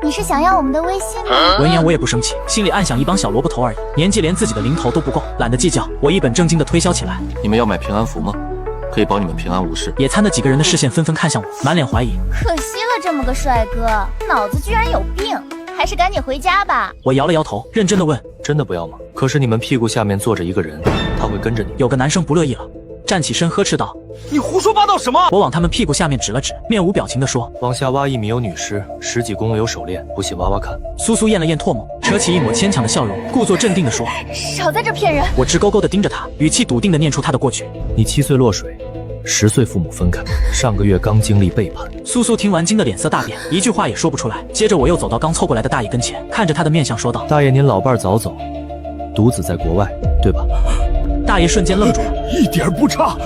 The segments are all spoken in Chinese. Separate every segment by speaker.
Speaker 1: 你是想要我们的微信吗？
Speaker 2: 闻言我也不生气，心里暗想一帮小萝卜头而已，年纪连自己的零头都不够，懒得计较。我一本正经的推销起来。
Speaker 3: 你们要买平安符吗？可以保你们平安无事。
Speaker 2: 野餐的几个人的视线纷纷看向我，满脸怀疑。
Speaker 1: 可惜了，这么个帅哥，脑子居然有病，还是赶紧回家吧。
Speaker 2: 我摇了摇头，认真的问：
Speaker 3: 真的不要吗？可是你们屁股下面坐着一个人，他会跟着你。
Speaker 2: 有个男生不乐意了，站起身呵斥道：
Speaker 4: 你胡说八道什么？
Speaker 2: 我往他们屁股下面指了指，面无表情地说：
Speaker 3: 往下挖1米有女尸，10几公有手链，不信挖挖看。
Speaker 2: 苏苏咽了咽唾沫，扯起一抹牵强的笑容，故作镇定地说：
Speaker 1: 少在这骗人。
Speaker 2: 我直勾勾地盯着他，语气笃定地念出他的过去。
Speaker 3: 你7岁落水，10岁父母分开，上个月刚经历背叛。
Speaker 2: 苏苏听完惊得脸色大变，一句话也说不出来。接着我又走到刚凑过来的大爷跟前，看着他的面相说道：
Speaker 3: 大爷您老伴早走，独子在国外，对吧？
Speaker 2: 大爷瞬间愣住了，
Speaker 4: 一点不差，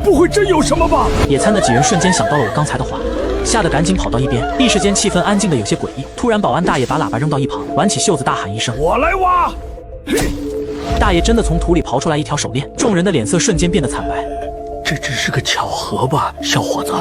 Speaker 4: 不会真有什么吧？
Speaker 2: 野餐的几人瞬间想到了我刚才的话，吓得赶紧跑到一边，一时间气氛安静的有些诡异。突然保安大爷把喇叭扔到一旁，挽起袖子大喊一声：
Speaker 4: 我来挖！
Speaker 2: 大爷真的从土里刨出来一条手链，众人的脸色瞬间变得惨白。
Speaker 4: 这只是个巧合吧，小伙子。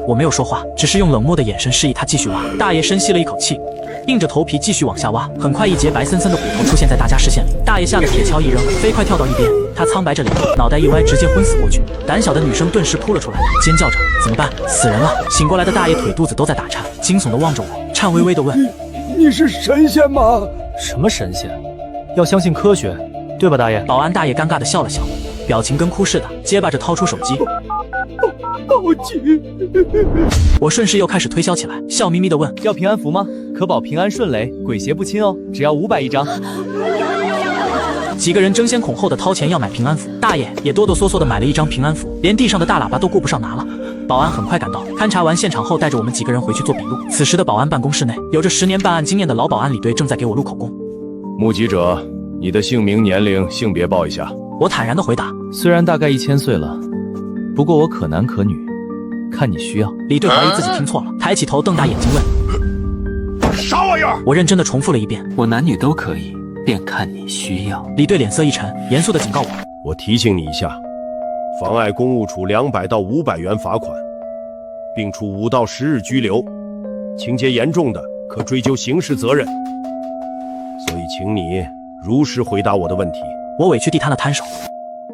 Speaker 2: 我没有说话，只是用冷漠的眼神示意他继续挖。大爷深吸了一口气，硬着头皮继续往下挖。很快一截白森森的骨头出现在大家视线里，大爷吓得铁锹一扔，飞快跳到一边。他苍白着脸，脑袋一歪，直接昏死过去。胆小的女生顿时扑了出来，尖叫着：怎么办？死人了！醒过来的大爷腿肚子都在打颤，惊悚的望着我，颤巍巍的问：
Speaker 4: 你是神仙吗？
Speaker 3: 什么神仙？要相信科学，对吧，大爷？
Speaker 2: 保安大爷尴尬的笑了笑，表情跟哭似的，结巴着掏出手机。
Speaker 4: 报警！
Speaker 2: 我顺势又开始推销起来，笑眯眯的问：
Speaker 5: 要平安符吗？可保平安顺雷，鬼邪不侵哦，只要500一张。
Speaker 2: 几个人争先恐后的掏钱要买平安符，大爷也哆哆嗦嗦的买了一张平安符，连地上的大喇叭都顾不上拿了。保安很快赶到，勘察完现场后带着我们几个人回去做笔录。此时的保安办公室内，有着10年办案经验的老保安李队正在给我录口供。
Speaker 6: 目击者，你的姓名、年龄、性别报一下。
Speaker 2: 我坦然的回答：
Speaker 3: 虽然大概1000岁了，不过我可男可女，看你需要。
Speaker 2: 李队怀疑自己听错了，抬起头瞪大眼睛问：
Speaker 4: 啥玩意儿？
Speaker 2: 我认真的重复了一遍：
Speaker 7: 我男女都可以，便看你需要。
Speaker 2: 李队脸色一沉，严肃的警告我：
Speaker 6: 我提醒你一下，妨碍公务处200到500元罚款，并处5到10日拘留，情节严重的可追究刑事责任。所以请你如实回答我的问题。
Speaker 2: 我委屈地摊了摊手：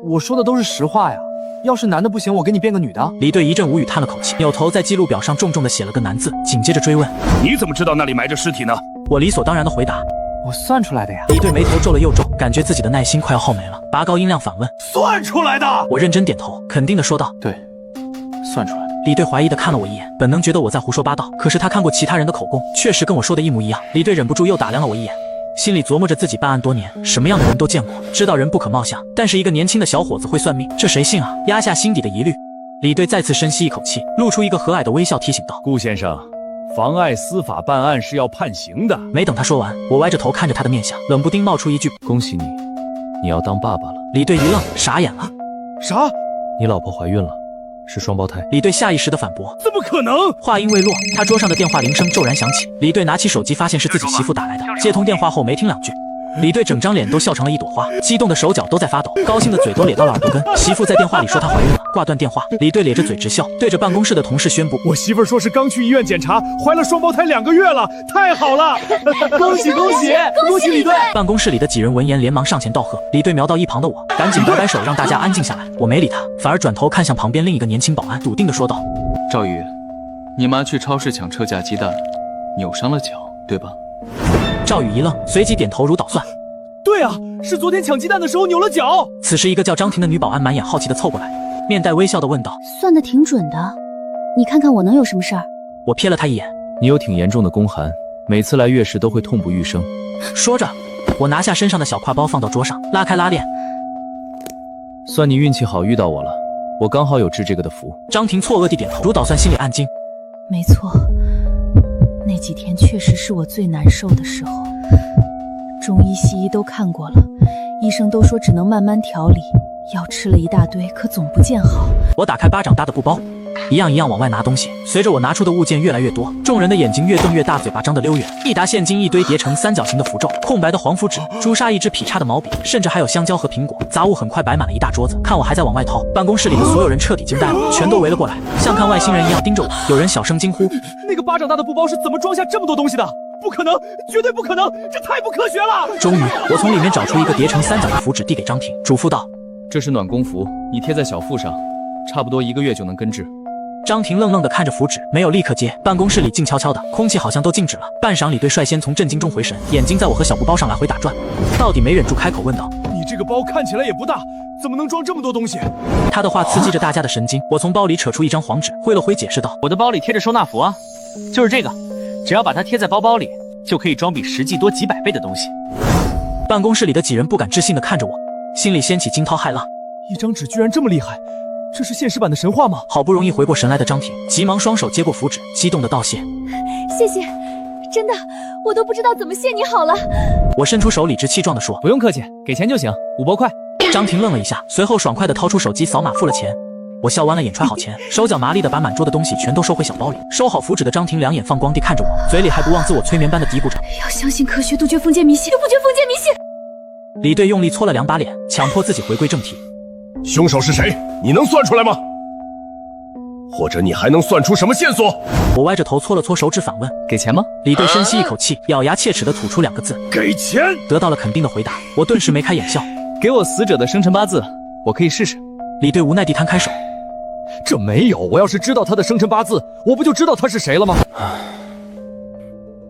Speaker 5: 我说的都是实话呀，要是男的不行，我给你变个女的。
Speaker 2: 李队一阵无语，叹了口气，扭头在记录表上重重的写了个男字，紧接着追问：
Speaker 4: 你怎么知道那里埋着尸体呢？
Speaker 2: 我理所当然的回答：
Speaker 5: 我算出来的呀。
Speaker 2: 李队眉头皱了又皱，感觉自己的耐心快要耗没了，拔高音量反问：
Speaker 4: 算出来的？
Speaker 2: 我认真点头，肯定的说道：
Speaker 7: 对，算出来的。
Speaker 2: 李队怀疑的看了我一眼，本能觉得我在胡说八道，可是他看过其他人的口供，确实跟我说的一模一样。李队忍不住又打量了我一眼，心里琢磨着自己办案多年，什么样的人都见过，知道人不可貌相，但是一个年轻的小伙子会算命，这谁信啊？压下心底的疑虑，李队再次深吸一口气，露出一个和蔼的微笑，提醒道：
Speaker 6: 顾先生，妨碍司法办案是要判刑的。
Speaker 2: 没等他说完，我歪着头看着他的面相，冷不丁冒出一句：
Speaker 3: 恭喜你，你要当爸爸了。
Speaker 2: 李队一愣，傻眼了。
Speaker 4: 啥？
Speaker 3: 你老婆怀孕了，是双胞胎。
Speaker 2: 李队下意识的反驳：
Speaker 4: 怎么可能？
Speaker 2: 话音未落，他桌上的电话铃声骤然响起。李队拿起手机，发现是自己媳妇打来的。接通电话后没听两句，李队整张脸都笑成了一朵花，激动的手脚都在发抖，高兴的嘴都咧到了耳朵根。媳妇在电话里说她怀孕了，挂断电话，李队咧着嘴直笑，对着办公室的同事宣布：
Speaker 4: 我媳妇说是刚去医院检查，怀了双胞胎2个月了，太好了！
Speaker 5: 恭喜恭喜恭喜李队！
Speaker 2: 办公室里的几人闻言连忙上前道贺。李队瞄到一旁的我，赶紧摆摆手让大家安静下来。我没理他，反而转头看向旁边另一个年轻保安，笃定的说道：
Speaker 7: 赵宇，你妈去超市抢车架鸡蛋，扭伤了脚，对吧？
Speaker 2: 赵宇一愣，随即点头如捣蒜。
Speaker 5: 对啊，是昨天抢鸡蛋的时候扭了脚。
Speaker 2: 此时一个叫张婷的女保安满眼好奇的凑过来，面带微笑的问道：
Speaker 1: 算得挺准的，你看看我能有什么事儿？
Speaker 2: 我瞥了他一眼：
Speaker 3: 你有挺严重的宫寒，每次来月事都会痛不欲生。
Speaker 2: 说着，我拿下身上的小挎包放到桌上，拉开拉链。
Speaker 3: 算你运气好遇到我了，我刚好有治这个的符。
Speaker 2: 张婷错愕地点头，如捣蒜，心里暗惊。
Speaker 8: 没错，那几天确实是我最难受的时候。中医西医都看过了，医生都说只能慢慢调理，药吃了一大堆，可总不见好。
Speaker 2: 我打开巴掌大的布包，一样一样往外拿东西。随着我拿出的物件越来越多，众人的眼睛越瞪越大，嘴巴张得溜圆。一沓现金，一堆叠成三角形的符咒，空白的黄符纸，朱砂，一支劈叉的毛笔，甚至还有香蕉和苹果，杂物很快摆满了一大桌子。看我还在往外掏，办公室里的所有人彻底惊呆了，全都围了过来，像看外星人一样盯着我。有人小声惊呼：
Speaker 5: 那个巴掌大的布包是怎么装下这么多东西的？
Speaker 4: 不可能，绝对不可能，这太不科学了！
Speaker 2: 终于，我从里面找出一个叠成三角的符纸，递给张婷，嘱咐道：“
Speaker 7: 这是暖宫符，你贴在小腹上，差不多1个月就能根治。”
Speaker 2: 张婷愣愣地看着符纸，没有立刻接。办公室里静悄悄的，空气好像都静止了。半晌，李队率先从震惊中回神，眼睛在我和小布包上来回打转，到底没忍住开口问道：“
Speaker 4: 你这个包看起来也不大，怎么能装这么多东西？”
Speaker 2: 他的话刺激着大家的神经。我从包里扯出一张黄纸，挥了挥解释道：“
Speaker 5: 我的包里贴着收纳符啊，就是这个，只要把它贴在包包里，就可以装比实际多几百倍的东西。”
Speaker 2: 办公室里的几人不敢置信地看着我，心里掀起惊涛骇浪。
Speaker 4: 一张纸居然这么厉害，这是现实版的神话吗？
Speaker 2: 好不容易回过神来的张婷，急忙双手接过符纸，激动地道谢：“
Speaker 8: 谢谢，真的，我都不知道怎么谢你好了。”
Speaker 2: 我伸出手理直气壮地说：“
Speaker 5: 不用客气，给钱就行，5包快。”
Speaker 2: 张婷愣了一下，随后爽快地掏出手机扫码付了钱。我笑弯了眼，揣好钱，手脚麻利地把满桌的东西全都收回小包里。收好符纸的张婷两眼放光地看着我，嘴里还不忘自我催眠般地嘀咕着：“
Speaker 8: 要相信科学，杜绝封建迷信，不绝封建迷信。”
Speaker 2: 李队用力搓了2把脸，强迫自己回归正题：“
Speaker 6: 凶手是谁？你能算出来吗？或者你还能算出什么线索？”
Speaker 2: 我歪着头搓了搓手指反问：“
Speaker 5: 给钱吗？”
Speaker 2: 李队深吸一口气，咬牙切齿地吐出2个字：“
Speaker 6: 给钱。”
Speaker 2: 得到了肯定的回答，我顿时眉开眼笑。
Speaker 5: 给我死者的生辰八字，我可以试试。
Speaker 2: 李队无奈地摊开手：“
Speaker 5: 这没有，我要是知道他的生辰八字，我不就知道他是谁了吗？”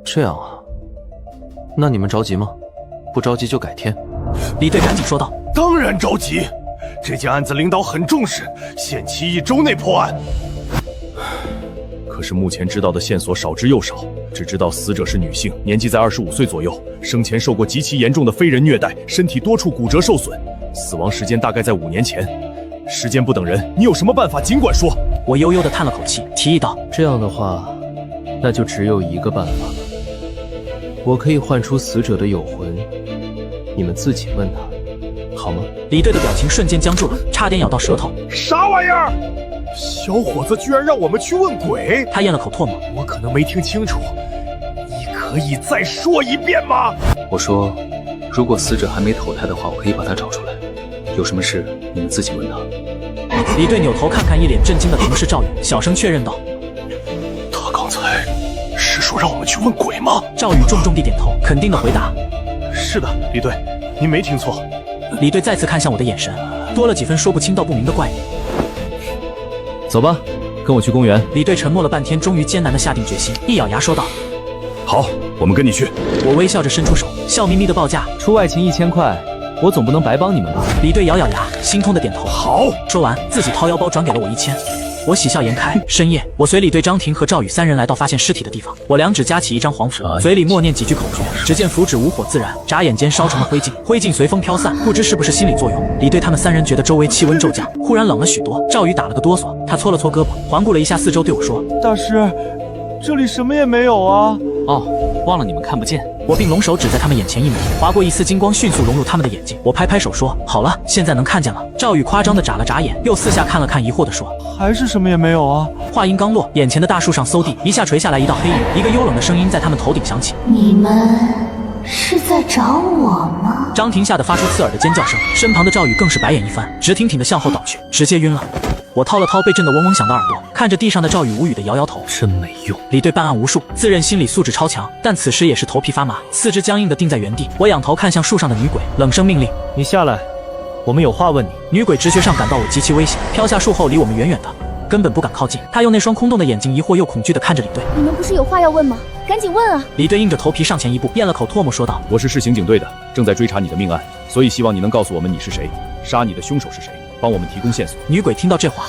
Speaker 3: 这样啊，那你们着急吗？不着急就改天。
Speaker 2: 李队赶紧说道：“
Speaker 6: 当然着急，这件案子领导很重视，限期1周内破案。可是目前知道的线索少之又少，只知道死者是女性，年纪在25岁左右，生前受过极其严重的非人虐待，身体多处骨折受损，死亡时间大概在5年前。时间不等人，你有什么办法尽管说。”
Speaker 2: 我悠悠地叹了口气，提议道：“
Speaker 3: 这样的话，那就只有一个办法了。我可以唤出死者的有魂，你们自己问他，好吗？”
Speaker 2: 李队的表情瞬间僵住了，差点咬到舌头。
Speaker 6: 啥玩意儿？小伙子居然让我们去问鬼！
Speaker 2: 他咽了口唾沫。
Speaker 6: 我可能没听清楚，你可以再说一遍吗？
Speaker 7: 我说，如果死者还没投胎的话，我可以把他找出来。有什么事你们自己问他。
Speaker 2: 李队扭头看看一脸震惊的同事赵宇，小声确认道：“
Speaker 6: 他刚才是说让我们去问鬼吗？”
Speaker 2: 赵宇重重地点头，肯定地回答：“
Speaker 6: 是的，李队，您没听错。”
Speaker 2: 李队再次看向我的眼神，多了几分说不清道不明的怪异。
Speaker 3: 走吧，跟我去公园。
Speaker 2: 李队沉默了半天，终于艰难地下定决心，一咬牙说道：“
Speaker 6: 好，我们跟你去。”
Speaker 2: 我微笑着伸出手，笑眯眯地报价：“
Speaker 5: 出外勤1000块，我总不能白帮你们吧？”
Speaker 2: 李队咬咬牙，心痛地点头：“
Speaker 6: 好。”
Speaker 2: 说完，自己掏腰包转给了我1000。我喜笑颜开。深夜，我随李队、张婷和赵宇3人来到发现尸体的地方。我2指夹起一张黄符，嘴里默念几句口诀，只见符纸无火自燃，眨眼间烧成了灰烬，灰烬随风飘散。不知是不是心理作用，李队他们3人觉得周围气温骤降，忽然冷了许多。赵宇打了个哆嗦，他搓了搓胳膊，环顾了一下四周，对我说：“
Speaker 4: 大师，这里什么也没有啊。”
Speaker 5: 哦，忘了你们看不见。
Speaker 2: 我并拢手指在他们眼前一抹，划过一丝金光，迅速融入他们的眼睛。我拍拍手说：“好了，现在能看见了。”赵宇夸张地眨了眨眼，又四下看了看，疑惑地说：“
Speaker 4: 还是什么也没有啊。”
Speaker 2: 话音刚落，眼前的大树上嗖地一下垂下来一道黑影，一个幽冷的声音在他们头顶响起：“
Speaker 1: 你们是在找我吗？”
Speaker 2: 张婷吓得发出刺耳的尖叫声，身旁的赵宇更是白眼一翻，直挺挺地向后倒去，直接晕了。我掏了掏被震得嗡嗡响的耳朵，看着地上的赵宇无语地摇摇头：“
Speaker 3: 真没用。”
Speaker 2: 李队办案无数，自认心理素质超强，但此时也是头皮发麻，四肢僵硬地定在原地。我仰头看向树上的女鬼，冷声命令：“
Speaker 5: 你下来，我们有话问你。”
Speaker 2: 女鬼直觉上感到我极其危险，飘下树后离我们远远的，根本不敢靠近。她用那双空洞的眼睛疑惑又恐惧地看着李队：“
Speaker 1: 你们不是有话要问吗？赶紧问啊！”
Speaker 2: 李队硬着头皮上前一步，咽了口唾沫说道：“
Speaker 6: 我是市刑警队的，正在追查你的命案，所以希望你能告诉我们你是谁，杀你的凶手是谁，帮我们提供线索。”
Speaker 2: 女鬼听到这话，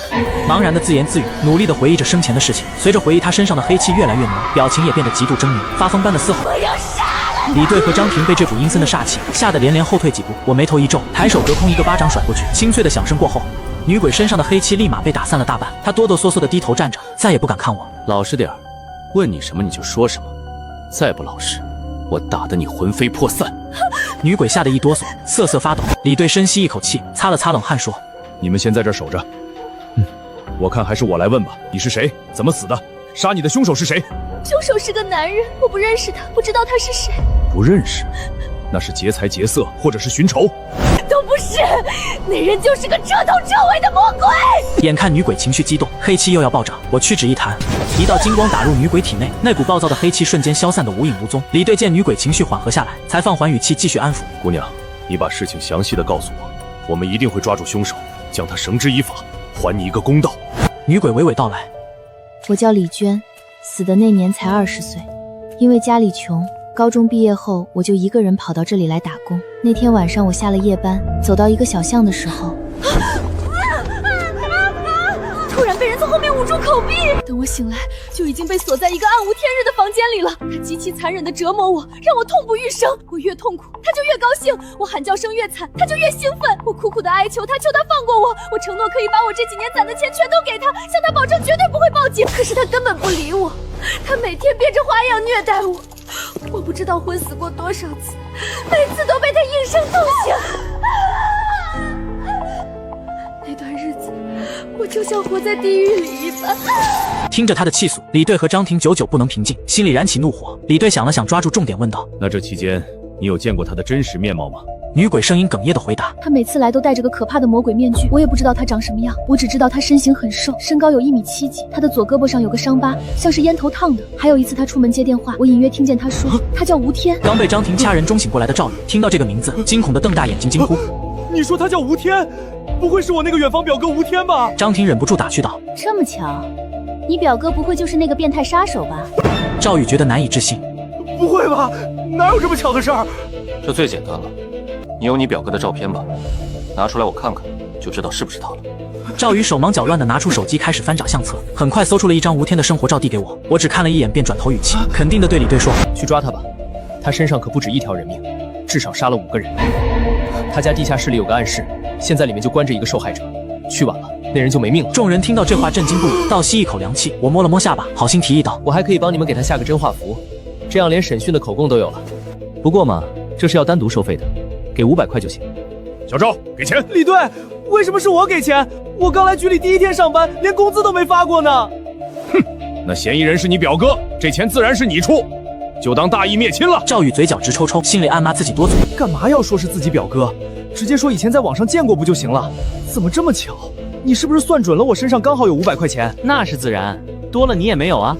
Speaker 2: 茫然的自言自语，努力地回忆着生前的事情。随着回忆，她身上的黑气越来越浓，表情也变得极度狰狞，发疯般的嘶吼。李队和张婷被这股阴森的煞气吓得连连后退几步。我眉头一皱，抬手隔空一个巴掌甩过去，清脆的响声过后，女鬼身上的黑气立马被打散了大半。她哆哆嗦嗦地低头站着，再也不敢看我。
Speaker 3: 老实点儿，问你什么你就说什么，再不老实，我打得你魂飞魄散。
Speaker 2: 女鬼吓得一哆嗦，瑟瑟发抖。李队深吸一口气，擦了擦冷汗，说：“
Speaker 6: 你们先在这儿守着。我看还是我来问吧，你是谁？怎么死的？杀你的凶手是谁？”
Speaker 1: 凶手是个男人，我不认识他，不知道他是谁。
Speaker 6: 不认识？那是劫财劫色，或者是寻仇？
Speaker 1: 都不是，那人就是个彻头彻尾的魔鬼。
Speaker 2: 眼看女鬼情绪激动，黑气又要暴涨，我屈指一弹，一道金光打入女鬼体内，那股暴躁的黑气瞬间消散得无影无踪。李队见女鬼情绪缓和下来，才放缓语气继续安抚：
Speaker 6: 姑娘，你把事情详细的告诉我，我们一定会抓住凶手，将他绳之以法，还你一个公道。
Speaker 2: 女鬼娓娓道来：
Speaker 8: 我叫李娟，死的那年才20岁，因为家里穷，高中毕业后我就一个人跑到这里来打工。那天晚上我下了夜班，走到一个小巷的时候，
Speaker 1: 突然被人从后面捂住口鼻。
Speaker 8: 等我醒来，就已经被锁在一个暗无天日的房间里了。他极其残忍地折磨我，让我痛不欲生。我越痛苦，他就越高兴；我喊叫声越惨，他就越兴奋。我苦苦地哀求他，求他放过我。我承诺可以把我这几年攒的钱全都给他，向他保证绝对不会报警。可是他根本不理我，他每天变着花样虐待我。我不知道昏死过多少次，每次都被他硬生痛醒。那段日子，我就像活在地狱里一般。
Speaker 2: 听着他的气诉，李队和张婷久久不能平静，心里燃起怒火。李队想了想，抓住重点问道：
Speaker 4: 那这期间，你有见过他的真实面貌吗？
Speaker 2: 女鬼声音哽咽地回答：
Speaker 8: 他每次来都戴着个可怕的魔鬼面具，我也不知道他长什么样，我只知道他身形很瘦，身高有1.7米，他的左胳膊上有个伤疤，像是烟头烫的。还有一次他出门接电话，我隐约听见他说他叫吴天。
Speaker 2: 刚被张婷掐人中醒过来的赵宇听到这个名字，惊恐地瞪大眼睛惊呼：
Speaker 4: 你说他叫吴天？不会是我那个远房表哥吴天吧？
Speaker 2: 张婷忍不住打趣道：
Speaker 1: 这么巧，你表哥不会就是那个变态杀手吧？
Speaker 2: 赵宇觉得难以置信：
Speaker 4: 不会吧？哪有这么巧的事儿？
Speaker 7: 这最简单了，你有你表哥的照片吧？拿出来我看看，就知道是不是他了。
Speaker 2: 赵宇手忙脚乱地拿出手机开始翻找相册，很快搜出了一张吴天的生活照递给我。我只看了一眼便转头语气肯定地对李队说：
Speaker 3: 去抓他吧，他身上可不止一条人命，至少杀了5个人。他家地下室里有个暗室，现在里面就关着一个受害者，去晚了那人就没命了。
Speaker 2: 众人听到这话震惊不已，倒吸一口凉气。我摸了摸下巴，好心提议道：
Speaker 3: 我还可以帮你们给他下个真话符，这样连审讯的口供都有了。不过嘛，这是要单独收费的，给500块就行。
Speaker 6: 小赵，给钱！
Speaker 4: 李队，为什么是我给钱？我刚来局里第1天上班，连工资都没发过呢。
Speaker 6: 哼，那嫌疑人是你表哥，这钱自然是你出，就当大义灭亲了。
Speaker 2: 赵宇嘴角直抽抽，心里暗骂自己多嘴。
Speaker 4: 干嘛要说是自己表哥？直接说以前在网上见过不就行了？怎么这么巧？你是不是算准了我身上刚好有500块钱？
Speaker 5: 那是自然，多了你也没有啊。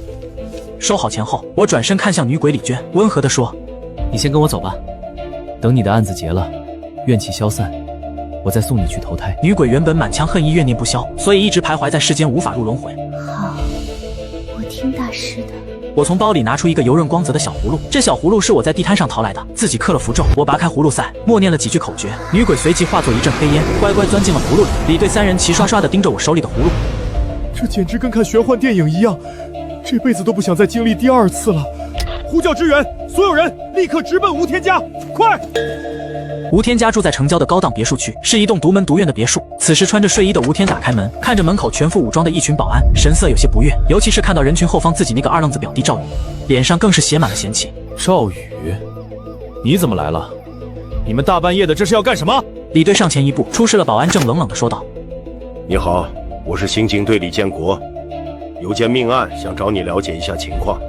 Speaker 2: 收好钱后，我转身看向女鬼李娟，温和地说：
Speaker 3: 你先跟我走吧，等你的案子结了，怨气消散，我再送你去投胎。
Speaker 2: 女鬼原本满腔恨意怨念不消，所以一直徘徊在世间无法入轮回。
Speaker 1: 好，我听大师的。
Speaker 2: 我从包里拿出一个油润光泽的小葫芦，这小葫芦是我在地摊上淘来的，自己刻了符咒。我拔开葫芦塞，默念了几句口诀，女鬼随即化作一阵黑烟，乖乖钻进了葫芦里。李队3人齐刷刷地盯着我手里的葫芦，
Speaker 4: 这简直跟看玄幻电影一样，这辈子都不想再经历第2次了。呼叫支援，所有人立刻直奔吴天家，快！
Speaker 2: 吴天家住在城郊的高档别墅区，是一栋独门独院的别墅。此时穿着睡衣的吴天打开门，看着门口全副武装的一群保安，神色有些不悦，尤其是看到人群后方自己那个二愣子表弟赵宇，脸上更是写满了嫌弃。
Speaker 4: 赵宇，你怎么来了？你们大半夜的这是要干什么？
Speaker 2: 李队上前一步，出示了保安证，冷冷地说道：
Speaker 6: 你好，我是刑警队李建国，有件命案想找你了解一下情况，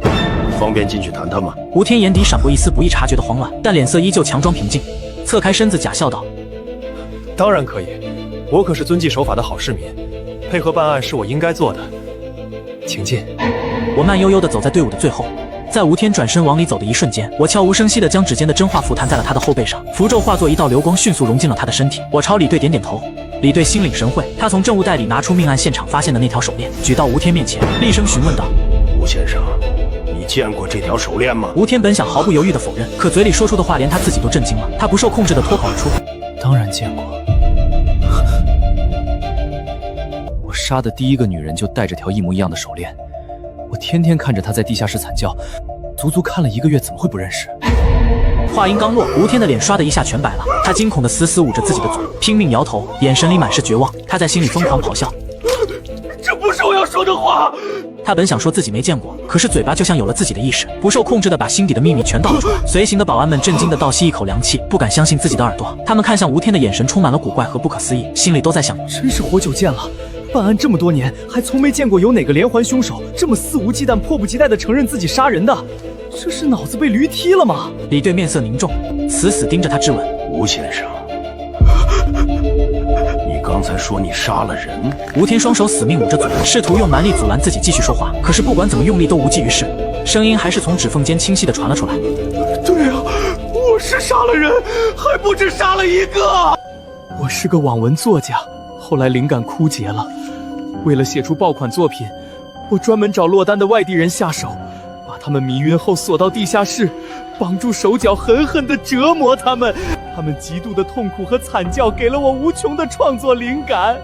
Speaker 6: 方便进去谈谈吗？
Speaker 2: 吴天眼底闪过一丝不易察觉的慌乱，但脸色依旧强装平静，侧开身子假笑道：
Speaker 9: 当然可以，我可是遵纪守法的好市民，配合办案是我应该做的，请进。
Speaker 2: 我慢悠悠地走在队伍的最后，在吴天转身往里走的一瞬间，我悄无声息地将指尖的真话符弹在了他的后背上，符咒化作一道流光，迅速融进了他的身体。我朝李队点点头，李队心领神会，他从证物袋里拿出命案现场发现的那条手链，举到吴天面前，厉声询问道：
Speaker 6: 吴先生，你见过这条手链吗？
Speaker 2: 吴天本想毫不犹豫地否认，可嘴里说出的话连他自己都震惊了，他不受控制地脱口而出：
Speaker 3: 当然见过，我杀的第1个女人就戴着条一模一样的手链，我天天看着她在地下室惨叫，足足看了1个月，怎么会不认识？
Speaker 2: 话音刚落，吴天的脸刷的一下全白了，他惊恐地死捂着自己的嘴，拼命摇头，眼神里满是绝望。他在心里疯狂咆哮：
Speaker 4: 这不是我要说的话！
Speaker 2: 他本想说自己没见过，可是嘴巴就像有了自己的意识，不受控制地把心底的秘密全道了出来。随行的保安们震惊地倒吸一口凉气，不敢相信自己的耳朵。他们看向吴天的眼神充满了古怪和不可思议，心里都在想：
Speaker 4: 真是活久见了，办案这么多年，还从没见过有哪个连环凶手这么肆无忌惮、迫不及待地承认自己杀人的。这是脑子被驴踢了吗？
Speaker 2: 李队面色凝重，死死盯着他质问：
Speaker 6: 吴先生，才说你杀了人。
Speaker 2: 吴天双手死命捂着嘴，试图用蛮力阻拦自己继续说话，可是不管怎么用力都无济于事，声音还是从指缝间清晰地传了出来。
Speaker 4: 对啊，我是杀了人，还不止杀了一个。我是个网文作家，后来灵感枯竭了，为了写出爆款作品，我专门找落单的外地人下手，把他们迷晕后锁到地下室，绑住手脚，狠狠地折磨他们。他们极度的痛苦和惨叫给了我无穷的创作灵感。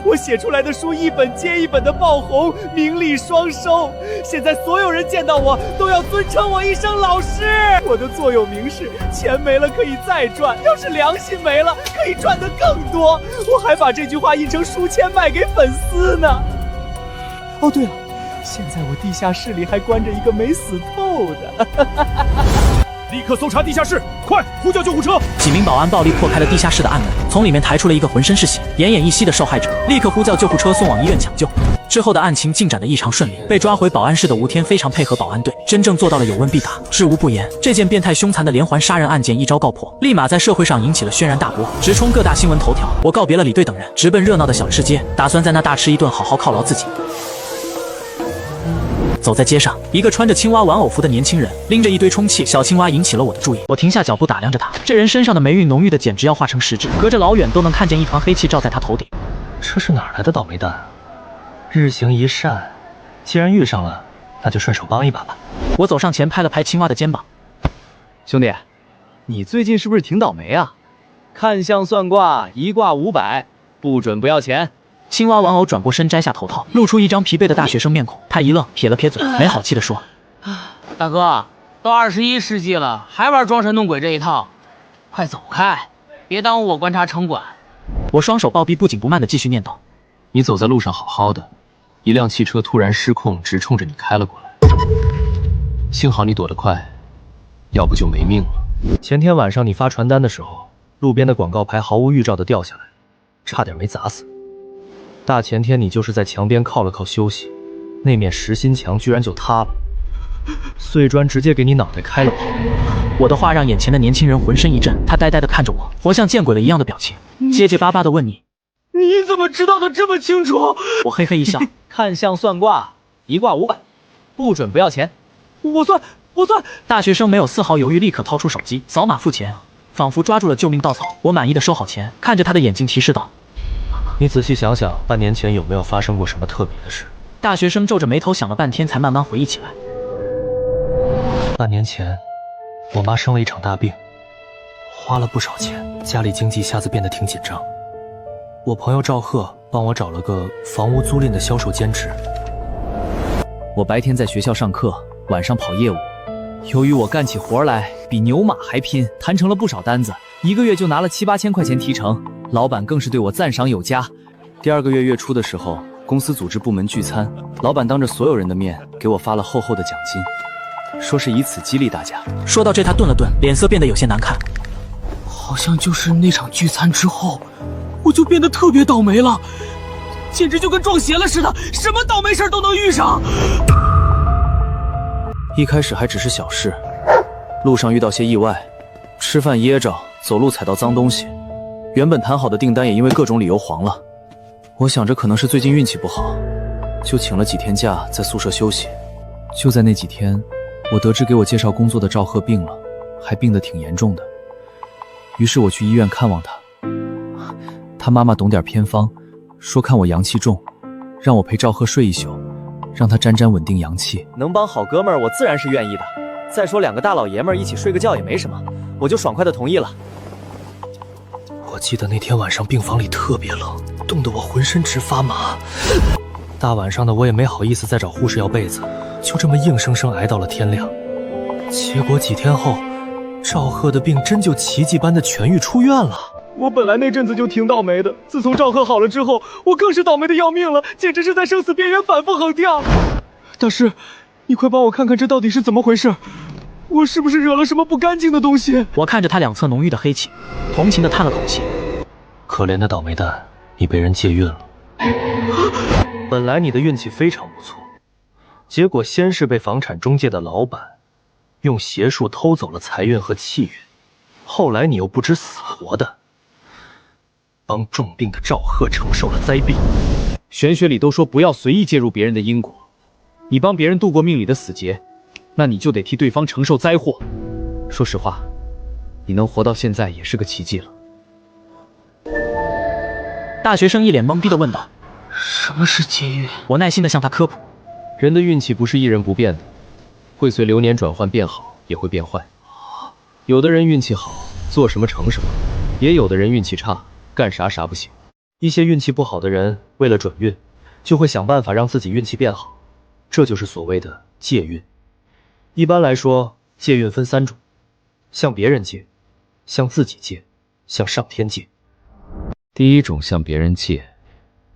Speaker 4: 我写出来的书一本接一本的爆红，名利双收。现在所有人见到我都要尊称我一声老师。我的座右铭是：钱没了可以再赚，要是良心没了可以赚得更多。我还把这句话印成书签卖给粉丝呢。哦，对了，现在我地下室里还关着一个没死透的。立刻搜查地下室，快呼叫救护车！
Speaker 2: 几名保安暴力破开了地下室的暗门，从里面抬出了一个浑身是血、奄奄一息的受害者，立刻呼叫救护车送往医院抢救。之后的案情进展得异常顺利，被抓回保安室的吴天非常配合保安队，真正做到了有问必答，知无不言。这件变态凶残的连环杀人案件一朝告破，立马在社会上引起了轩然大波，直冲各大新闻头条。我告别了李队等人，直奔热闹的小吃街，打算在那大吃一顿，好好犒劳自己。走在街上，一个穿着青蛙玩偶服的年轻人拎着一堆充气小青蛙引起了我的注意。我停下脚步打量着他，这人身上的霉运浓郁的简直要化成实质，隔着老远都能看见一团黑气罩在他头顶。
Speaker 3: 这是哪来的倒霉蛋啊？日行一善，既然遇上了，那就顺手帮一把吧。
Speaker 2: 我走上前拍了拍青蛙的肩膀，
Speaker 5: 兄弟，你最近是不是挺倒霉啊？看相算卦，一卦500，不准不要钱。
Speaker 2: 青蛙玩偶转过身，摘下头套，露出一张疲惫的大学生面孔。他一愣，撇了撇嘴，没好气地说：“
Speaker 10: 大哥，都21世纪了，还玩装神弄鬼这一套，快走开，别耽误我观察城管。”
Speaker 2: 我双手抱臂，不紧不慢地继续念叨：“
Speaker 3: 你走在路上好好的，一辆汽车突然失控，直冲着你开了过来。幸好你躲得快，要不就没命了。前天晚上你发传单的时候，路边的广告牌毫无预兆地掉下来，差点没砸死。大前天你就是在墙边靠了靠休息，那面实心墙居然就塌了，碎砖直接给你脑袋开了跑。”
Speaker 2: 我的话让眼前的年轻人浑身一震，他呆呆地看着我，活像见鬼了一样的表情，结结巴巴地问你
Speaker 10: 怎么知道的这么清楚？
Speaker 2: 我嘿嘿一笑，
Speaker 5: 看相算卦，一卦500，不准不要钱。
Speaker 10: 我算。
Speaker 2: 大学生没有丝毫犹豫，立刻掏出手机扫码付钱，仿佛抓住了救命稻草。我满意的收好钱，看着他的眼睛提示道：“
Speaker 3: 你仔细想想，半年前有没有发生过什么特别的事？”
Speaker 2: 大学生皱着眉头想了半天，才慢慢回忆起来。
Speaker 3: 半年前，我妈生了一场大病，花了不少钱，家里经济一下子变得挺紧张。我朋友赵贺帮我找了个房屋租赁的销售兼职。
Speaker 5: 我白天在学校上课，晚上跑业务。由于我干起活来比牛马还拼，谈成了不少单子，1个月就拿了7、8千块钱提成，老板更是对我赞赏有加。第2个月月初的时候，公司组织部门聚餐，老板当着所有人的面给我发了厚厚的奖金，说是以此激励大家。
Speaker 2: 说到这，他顿了顿，脸色变得有些难看。
Speaker 10: 好像就是那场聚餐之后，我就变得特别倒霉了，简直就跟撞邪了似的，什么倒霉事都能遇上。
Speaker 3: 一开始还只是小事，路上遇到些意外，吃饭噎着，走路踩到脏东西，原本谈好的订单也因为各种理由黄了。我想着可能是最近运气不好，就请了几天假在宿舍休息。就在那几天，我得知给我介绍工作的赵贺病了，还病得挺严重的。于是我去医院看望他，他妈妈懂点偏方，说看我阳气重，让我陪赵贺睡一宿，让他沾沾稳定阳气。
Speaker 5: 能帮好哥们儿，我自然是愿意的。再说2个大老爷们儿一起睡个觉也没什么，我就爽快的同意了。
Speaker 3: 我记得那天晚上病房里特别冷，冻得我浑身直发麻。大晚上的我也没好意思再找护士要被子，就这么硬生生挨到了天亮。结果几天后，赵贺的病真就奇迹般的痊愈出院了。
Speaker 4: 我本来那阵子就挺倒霉的，自从赵贺好了之后，我更是倒霉的要命了，简直是在生死边缘反复横跳。大师，你快帮我看看这到底是怎么回事，我是不是惹了什么不干净的东西？
Speaker 2: 我看着他两侧浓郁的黑气，同情地叹了口气。
Speaker 3: 可怜的倒霉蛋，你被人借运了。本来你的运气非常不错，结果先是被房产中介的老板用邪术偷走了财运和气运，后来你又不知死活的
Speaker 9: 帮重病的赵贺承受了灾病。
Speaker 5: 玄学里都说不要随意介入别人的因果，你帮别人度过命里的死劫，那你就得替对方承受灾祸。说实话，你能活到现在也是个奇迹了。
Speaker 2: 大学生一脸懵逼地问道：“
Speaker 10: 什么是劫运？”
Speaker 2: 我耐心地向他科普：
Speaker 5: 人的运气不是一成不变的，会随流年转换变好，也会变坏。有的人运气好，做什么成什么；也有的人运气差，干啥啥不行。一些运气不好的人，为了转运，就会想办法让自己运气变好，这就是所谓的借运。一般来说，借运分3种：向别人借、向自己借、向上天借。第一种向别人借，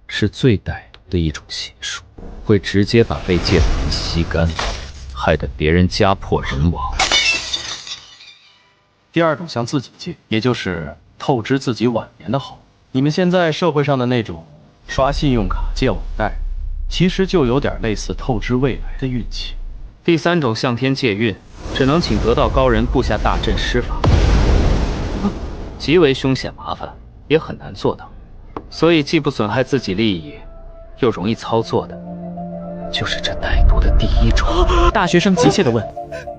Speaker 5: 是最歹毒的一种邪术，会直接把被借的人吸干，害得别人家破人亡。第二种向自己借，也就是透支自己晚年的好。你们现在社会上的那种刷信用卡借网贷，其实就有点类似透支未来的运气。第3种向天借运，只能请得道高人布下大阵施法，极为凶险麻烦，也很难做到。所以既不损害自己利益，又容易操作的，就是这歹毒的第1种。
Speaker 2: 大学生急切地问：“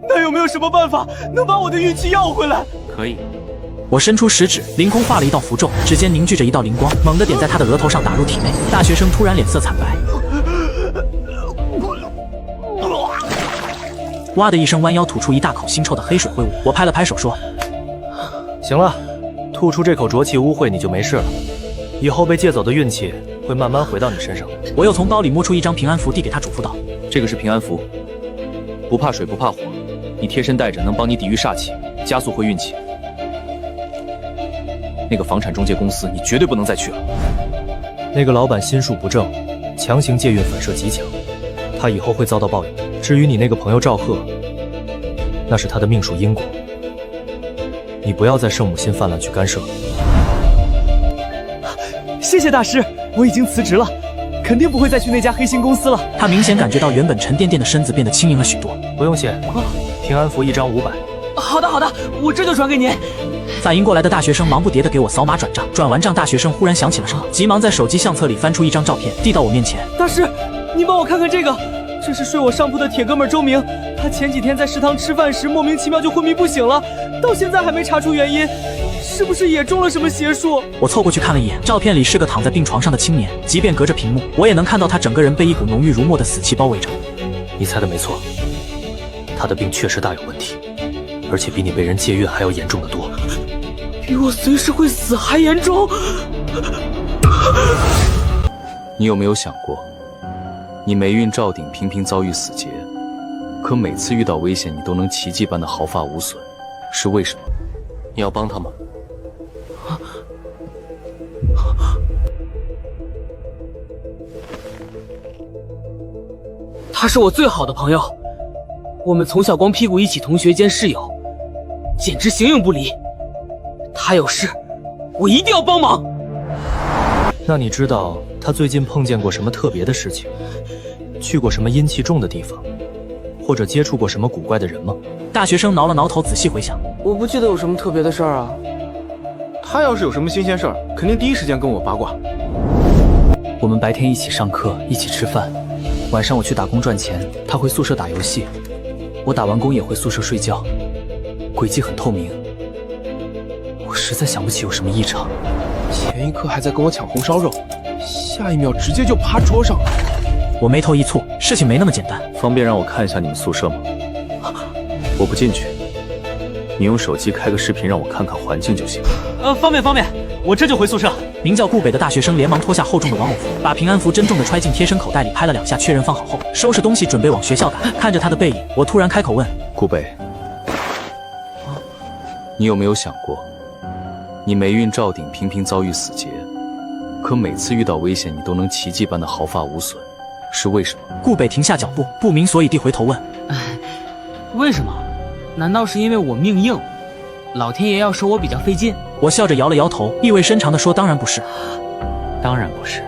Speaker 4: 那有没有什么办法能把我的运气要回来？”
Speaker 5: 可以。
Speaker 2: 我伸出食指，凌空画了一道符咒，指尖凝聚着一道灵光，猛地点在他的额头上，打入体内。大学生突然脸色惨白，哇的一声弯腰吐出一大口腥臭的黑水秽物。我拍了拍手说：“
Speaker 3: 行了，吐出这口浊气污秽你就没事了。以后被借走的运气会慢慢回到你身上。”
Speaker 2: 我又从包里摸出一张平安符，递给他，嘱咐道：“
Speaker 3: 这个是平安符，不怕水不怕火，你贴身带着能帮你抵御煞气，加速回运气。那个房产中介公司你绝对不能再去了。那个老板心术不正，强行借运反射极强，他以后会遭到报应。至于你那个朋友赵贺，那是他的命数因果，你不要再圣母心泛滥去干涉了。”
Speaker 4: 谢谢大师，我已经辞职了，肯定不会再去那家黑心公司了。
Speaker 2: 他明显感觉到原本沉甸甸的身子变得轻盈了许多。
Speaker 3: 不用谢，平安符1张500。
Speaker 10: 好的好的，我这就转给您。
Speaker 2: 反应过来的大学生忙不迭地给我扫码转账。转完账，大学生忽然想起了什么，急忙在手机相册里翻出一张照片，递到我面前。
Speaker 4: 大师，您帮我看看这个，这是睡我上铺的铁哥们周明，他前几天在食堂吃饭时莫名其妙就昏迷不醒了，到现在还没查出原因，是不是也中了什么邪术？
Speaker 2: 我凑过去看了一眼，照片里是个躺在病床上的青年，即便隔着屏幕，我也能看到他整个人被一股浓郁如墨的死气包围着。
Speaker 3: 你猜的没错，他的病确实大有问题，而且比你被人借运还要严重的多。
Speaker 10: 比我随时会死还严重。
Speaker 7: 你有没有想过，你霉运照顶，频频遭遇死劫，可每次遇到危险，你都能奇迹般的毫发无损，是为什么？你要帮他吗？
Speaker 10: 他是我最好的朋友，我们从小光屁股一起，同学兼室友，简直形影不离。他有事，我一定要帮忙。
Speaker 3: 那你知道他最近碰见过什么特别的事情？去过什么阴气重的地方，或者接触过什么古怪的人吗？
Speaker 2: 大学生挠了挠头，仔细回想，
Speaker 11: 我不记得有什么特别的事儿啊。他要是有什么新鲜事儿，肯定第一时间跟我八卦。
Speaker 3: 我们白天一起上课，一起吃饭，晚上我去打工赚钱，他回宿舍打游戏，我打完工也回宿舍睡觉，轨迹很透明。我实在想不起有什么异常。
Speaker 11: 前一刻还在跟我抢红烧肉，下一秒直接就趴桌上了。
Speaker 2: 我眉头一蹙，事情没那么简单。
Speaker 3: 方便让我看一下你们宿舍吗？我不进去，你用手机开个视频让我看看环境就行。
Speaker 2: 方便，我这就回宿舍。名叫顾北的大学生连忙脱下厚重的玩偶服，把平安符珍重地揣进贴身口袋里，拍了2下，确认放好后，收拾东西准备往学校赶。看着他的背影，我突然开口问：
Speaker 7: 顾北，你有没有想过，你霉运照顶，频频遭遇死劫，可每次遇到危险，你都能奇迹般的毫发无损，是为什么？
Speaker 2: 顾北停下脚步，不明所以地回头问：
Speaker 10: 为什么？难道是因为我命硬，老天爷要收我比较费劲？
Speaker 2: 我笑着摇了摇头，意味深长地说：当然不是。
Speaker 7: 当然不是，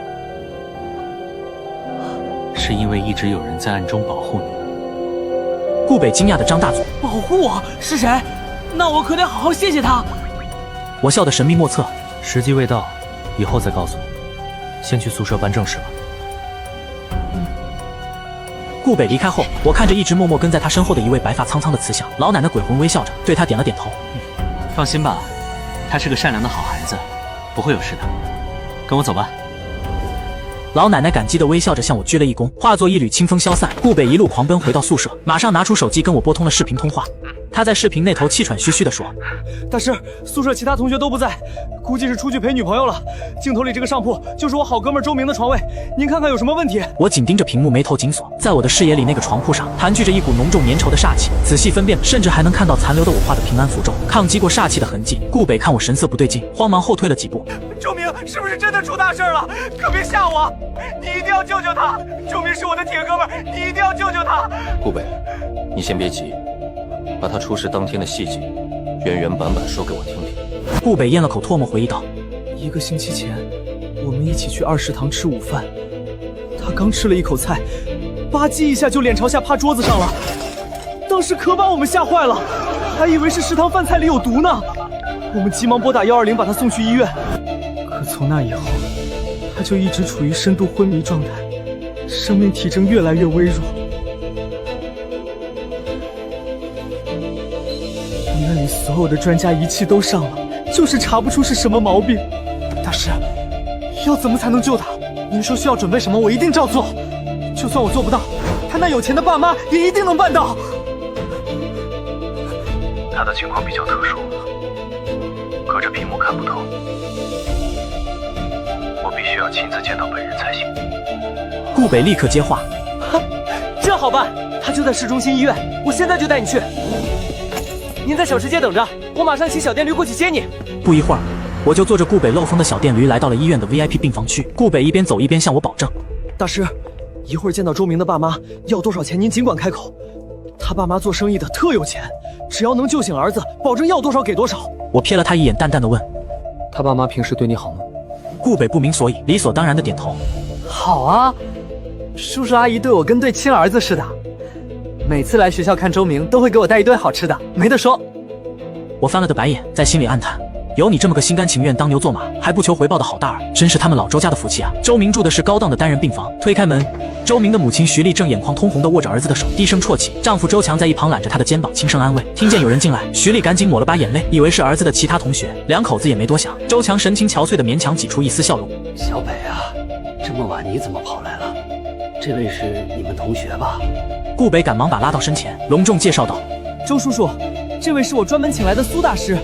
Speaker 7: 是因为一直有人在暗中保护你。
Speaker 2: 顾北惊讶地张大嘴：
Speaker 10: 保护我？是谁？那我可得好好谢谢他。
Speaker 2: 我笑得神秘莫测：
Speaker 3: 时机未到，以后再告诉你。先去宿舍办正事吧。
Speaker 2: 顾北离开后，我看着一直默默跟在他身后的一位白发苍苍的慈祥老奶奶，鬼魂微笑着对他点了点头。
Speaker 5: 放心吧，他是个善良的好孩子，不会有事的。跟我走吧。
Speaker 2: 老奶奶感激地微笑着向我鞠了一躬，化作一缕清风消散。顾北一路狂奔回到宿舍，马上拿出手机跟我拨通了视频通话。他在视频那头气喘吁吁地说：“
Speaker 4: 大师，宿舍其他同学都不在，估计是出去陪女朋友了。镜头里这个上铺就是我好哥们周明的床位，您看看有什么问题？”
Speaker 2: 我紧盯着屏幕，眉头紧锁。在我的视野里，那个床铺上盘踞着一股浓重粘稠的煞气，仔细分辨，甚至还能看到残留的我画的平安符咒，抗击过煞气的痕迹。顾北看我神色不对劲，慌忙后退了几步。
Speaker 4: 周明是不是真的出大事了？可别吓我！你一定要救救他！周明是我的铁哥们，你一定要救救他！
Speaker 7: 顾北，你先别急，把他出事当天的细节原原版版说给我听听。
Speaker 2: 顾北咽了口唾沫，回忆道
Speaker 4: ：1个星期前，我们一起去2食堂吃午饭，他刚吃了一口菜，吧唧一下就脸朝下趴桌子上了。当时可把我们吓坏了，还以为是食堂饭菜里有毒呢。我们急忙拨打120把他送去医院。可从那以后，他就一直处于深度昏迷状态，生命体征越来越微弱。医院里所有的专家仪器都上了，就是查不出是什么毛病。大师，要怎么才能救他？您说需要准备什么，我一定照做。就算我做不到，他那有钱的爸妈也一定能办到。
Speaker 3: 他的情况比较特殊，隔着屏幕看不透，我必须要亲自见到本人才行。
Speaker 2: 顾北立刻接话：“
Speaker 4: 这好办，他就在市中心医院，我现在就带你去。您在小吃街等着，我马上骑小电驴过去接你。”
Speaker 2: 不一会儿，我就坐着顾北漏风的小电驴来到了医院的 VIP 病房区。顾北一边走一边向我保证：“
Speaker 4: 大师，一会儿见到周明的爸妈，要多少钱您尽管开口。他爸妈做生意的特有钱，只要能救醒儿子，保证要多少给多少。”
Speaker 2: 我瞥了他一眼，淡淡的问：“
Speaker 11: 他爸妈平时对你好吗？”
Speaker 2: 顾北不明所以，理所当然的点头：“
Speaker 4: 好啊，叔叔阿姨对我跟对亲儿子似的，每次来学校看周明都会给我带一堆好吃的，没得说。”
Speaker 2: 我翻了个白眼，在心里暗叹：有你这么个心甘情愿当牛做马还不求回报的好大儿，真是他们老周家的福气啊！周明住的是高档的单人病房，推开门，周明的母亲徐丽正眼眶通红地握着儿子的手，低声啜泣。丈夫周强在一旁揽着她的肩膀，轻声安慰。听见有人进来，徐丽赶紧抹了把眼泪，以为是儿子的其他同学，两口子也没多想。周强神情憔悴地勉强挤出一丝笑容：“
Speaker 10: 小北啊，这么晚你怎么跑来了？这位是你们同学吧？”
Speaker 2: 顾北赶忙把拉到身前，隆重介绍道：“
Speaker 4: 周叔叔，这位是我专门请来的苏大师，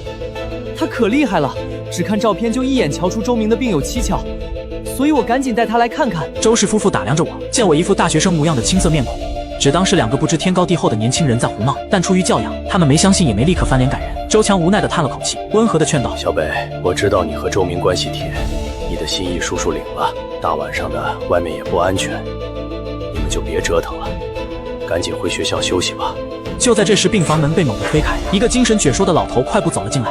Speaker 4: 他可厉害了，只看照片就一眼瞧出周明的病有蹊跷，所以我赶紧带他来看看。”
Speaker 2: 周氏夫妇打量着我，见我一副大学生模样的青涩面孔，只当是两个不知天高地厚的年轻人在胡闹，但出于教养，他们没相信也没立刻翻脸感人。周强无奈地叹了口气，温和地劝道：“
Speaker 3: 小北，我知道你和周明关系铁，你的心意叔叔领了，大晚上的外面也不安全，你们就别折腾了，赶紧回学校休息吧。”
Speaker 2: 就在这时，病房门被猛地推开，一个精神矍铄的老头快步走了进来。